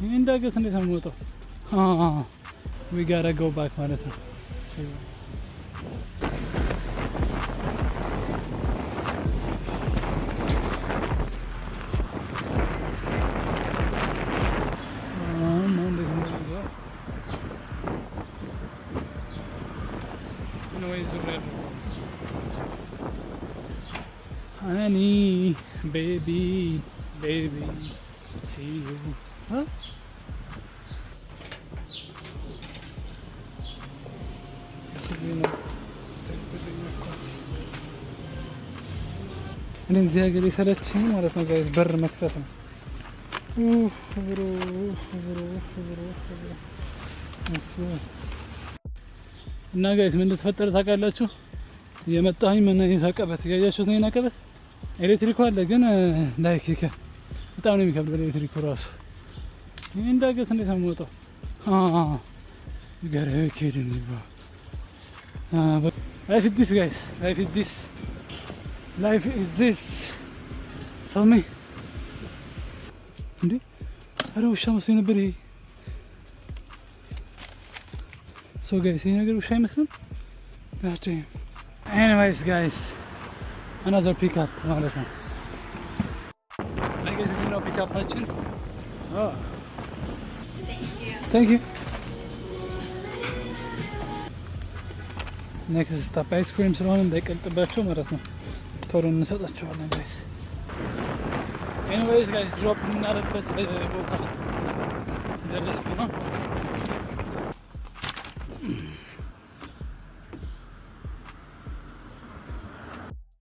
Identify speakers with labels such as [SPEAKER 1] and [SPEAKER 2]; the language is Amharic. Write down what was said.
[SPEAKER 1] እንዳገት እንዴት ነው የምወጣው? we gotta go back ማለት ነው። Honey, baby, see you. Huh? እዚህ ሀገር የሰለችኝ ማለት ነው ጋይስ በር መክፈት ነው። እና ጋይስ ምን እንደተፈጠረ ታውቃላችሁ? የመጣሁኝ ምን ይሳቀበት ያያችሁት ነው አቀበት ኤሌክትሪኩ አለ ግን ላይክ በጣም ነው የሚከብደው ኤሌክትሪኩ ራሱ። እንዳገት እንዴት ነው የምወጣው? ጋር ሄድን ይባል life is this guys, life is this for me. እንዴ አረ ውሻ መስሎኝ ነበር ይሄ። ሶ ጋይስ ይሄ ነገር ውሻ አይመስልም? Anyways guys, another pickup ማለት ነው። like this ነው ፒክአፓችን። thank you. ኔክስት ስታፕ አይስክሪም ስለሆነ እንዳይቀልጥባቸው ማለት ነው ቶሎ እንሰጣቸዋለን ጋይስ። ኤኒዌይስ ጋይስ ድሮፕ የምናደርግበት ቦታ ደረስኩ ነው።